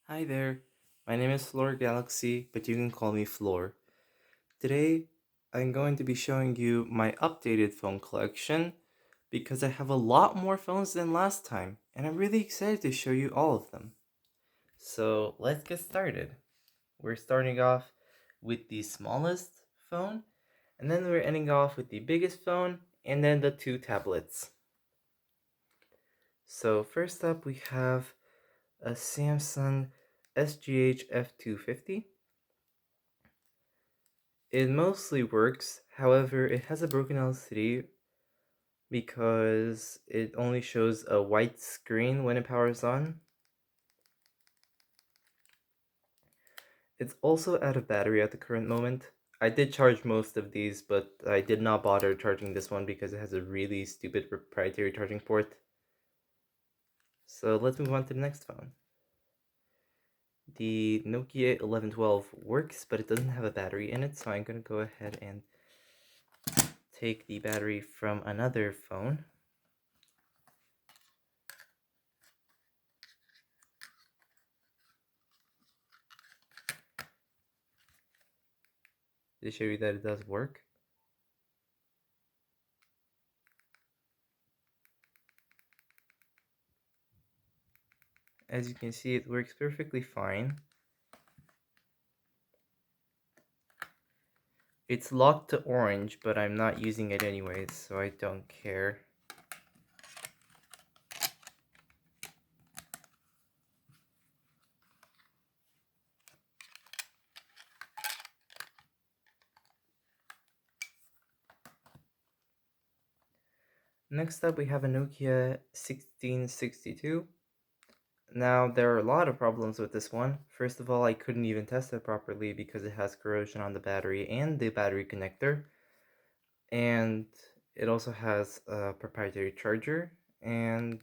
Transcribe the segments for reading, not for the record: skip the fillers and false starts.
Hi there, my name is Floor Galaxy, but you can call me Floor. Today, I'm going to be showing you my updated phone collection because I have a lot more phones than last time, and I'm really excited to show you all of them. So let's get started. We're starting off with the smallest phone, and then we're ending off with the biggest phone, and then the two tablets. So first up, we have a Samsung SGH F250. It mostly works, however, it has a broken LCD because it only shows a white screen when it powers on. It's also out of battery at the current moment. I did charge most of these, but I did not bother charging this one because it has a really stupid proprietary charging port. So let's move on to the next phone. The Nokia 1112 works, but it doesn't have a battery in it, so I'm going to go ahead and take the battery from another phone. To show you that it does work. As you can see, it works perfectly fine. It's locked to orange, but I'm not using it anyways, so I don't care. Next up, we have a Nokia 1662. Now, there are a lot of problems with this one. First of all, I couldn't even test it properly because it has corrosion on the battery and the battery connector. And it also has a proprietary charger, and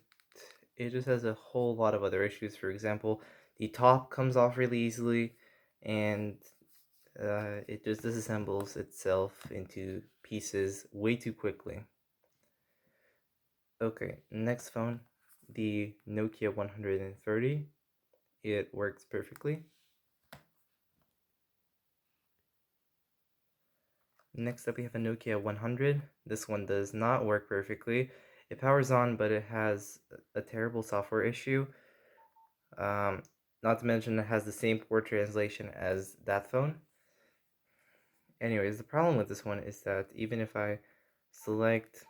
it just has a whole lot of other issues. For example, the top comes off really easily, and it just disassembles itself into pieces way too quickly. Okay, next phone, the Nokia 130. It works perfectly. Next up, we have a Nokia 100. This one does not work perfectly. It powers on, but it has a terrible software issue. Um, Not to mention, it has the same port translation as that phone. Anyways, the problem with this one is that even if I select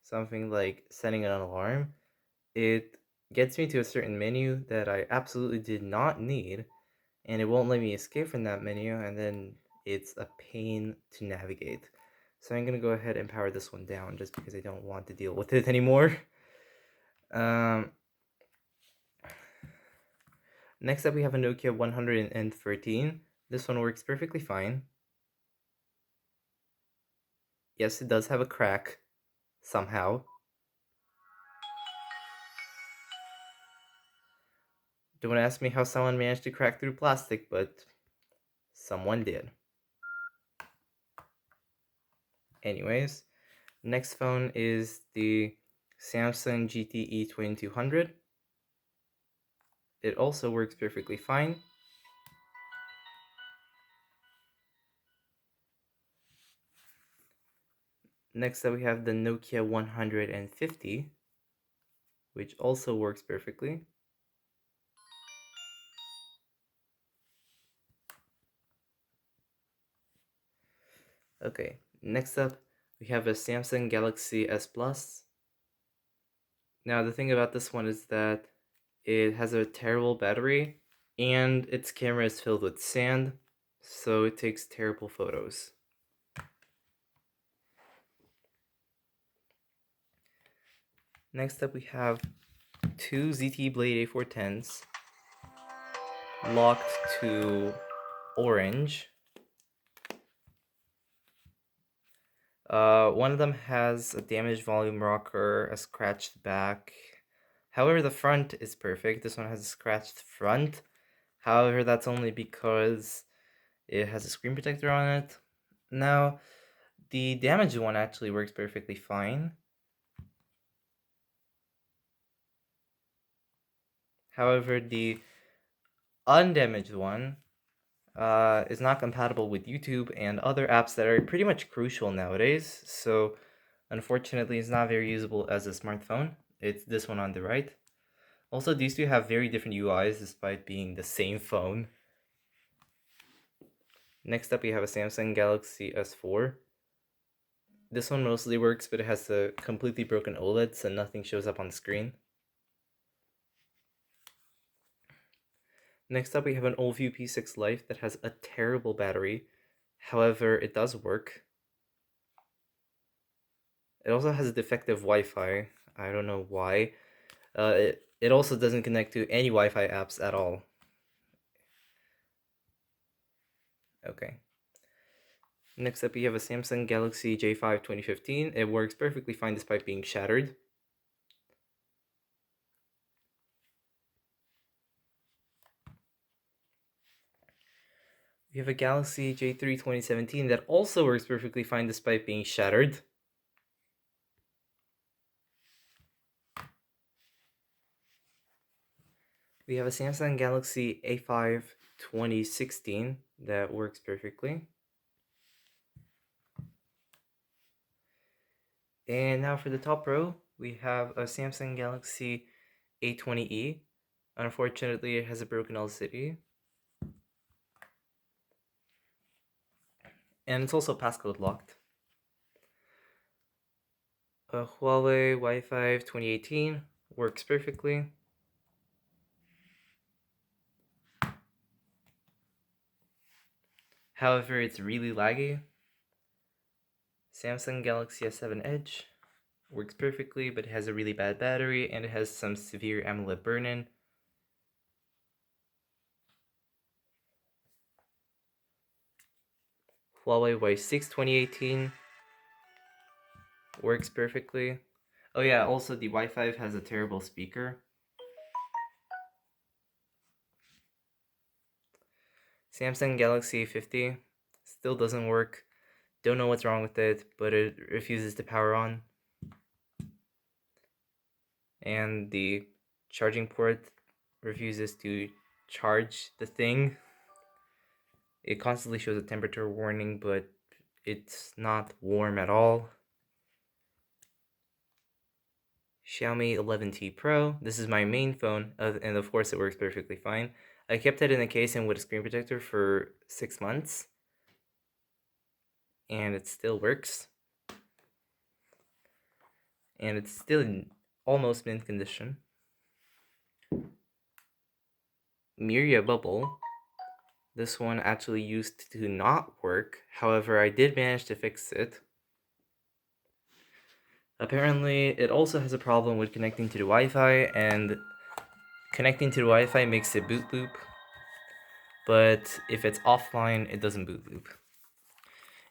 something like setting an alarm, it gets me to a certain menu that I absolutely did not need, and it won't let me escape from that menu, and then it's a pain to navigate. So I'm gonna go ahead and power this one down just because I don't want to deal with it anymore. Um, Next up, we have a Nokia 113. This one works perfectly fine. Yes, it does have a crack somehow. Don't ask me how someone managed to crack through plastic, but someone did. Anyways, next phone is the Samsung GTE 2200. It also works perfectly fine. Next up, we have the Nokia 150, which also works perfectly. Okay, next up, we have a Samsung Galaxy S Plus. Now, the thing about this one is that it has a terrible battery, and its camera is filled with sand, so it takes terrible photos. Next up, we have two ZTE Blade A410s locked to orange. One of them has a damaged volume rocker, a scratched back. However, the front is perfect. This one has a scratched front. However, that's only because it has a screen protector on it. Now, the damaged one actually works perfectly fine. However, the undamaged one is not compatible with YouTube and other apps that are pretty much crucial nowadays. So unfortunately, it's not very usable as a smartphone. It's this one on the right. Also, these two have very different UIs despite being the same phone. Next up, we have a Samsung Galaxy S4. This one mostly works, but it has a completely broken OLED, so nothing shows up on the screen. Next up, we have an Olview P6 Lite that has a terrible battery. However, it does work. It also has a defective Wi-Fi. I don't know why. It also doesn't connect to any Wi-Fi apps at all. Okay. Next up, we have a Samsung Galaxy J5 2015. It works perfectly fine despite being shattered. We have a Galaxy J3 2017 that also works perfectly fine despite being shattered. We have a Samsung Galaxy A5 2016 that works perfectly. And now for the top row, we have a Samsung Galaxy A20e. Unfortunately, it has a broken LCD. And it's also passcode locked. A Huawei Wi-Fi 2018 works perfectly. However, it's really laggy. Samsung Galaxy S7 Edge works perfectly, but it has a really bad battery and it has some severe AMOLED burn-in. Huawei Y6 2018 works perfectly. Oh yeah, also the Wi-Fi has a terrible speaker. Samsung Galaxy 50 still doesn't work. Don't know what's wrong with it, but it refuses to power on. And the charging port refuses to charge the thing. It constantly shows a temperature warning, but it's not warm at all. Xiaomi 11T Pro. This is my main phone, and of course it works perfectly fine. I kept it in a case and with a screen protector for 6 months, and it still works. And it's still in almost mint condition. Miria Bubble. This one actually used to not work, however I did manage to fix it. Apparently, it also has a problem with connecting to the Wi-Fi, and connecting to the Wi-Fi makes it boot loop, but if it's offline, it doesn't boot loop.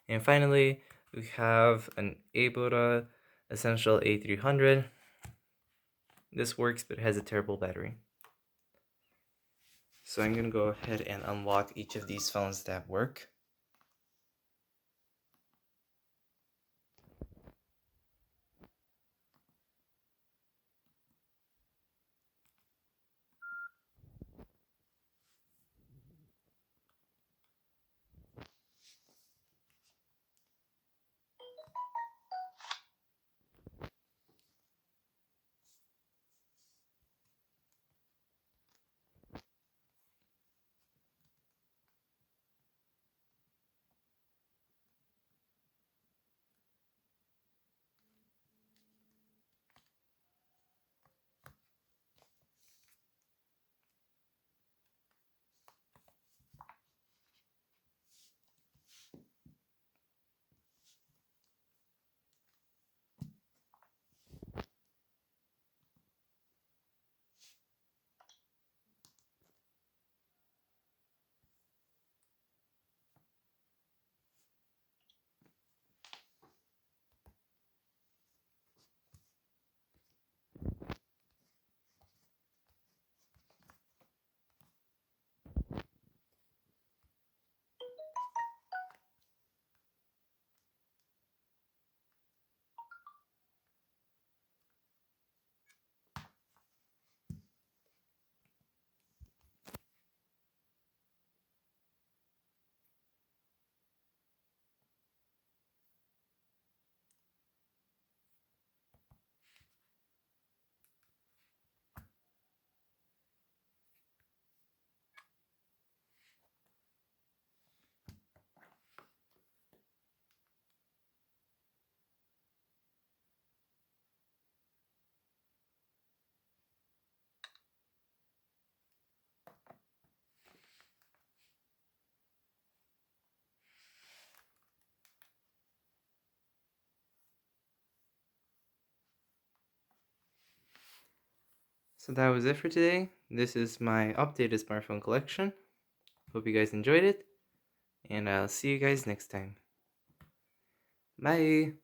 And finally, we have an Abora Essential A300. This works, but it has a terrible battery. So I'm gonna go ahead and unlock each of these phones that work. So that was it for today. This is my updated smartphone collection. Hope you guys enjoyed it, and I'll see you guys next time. Bye!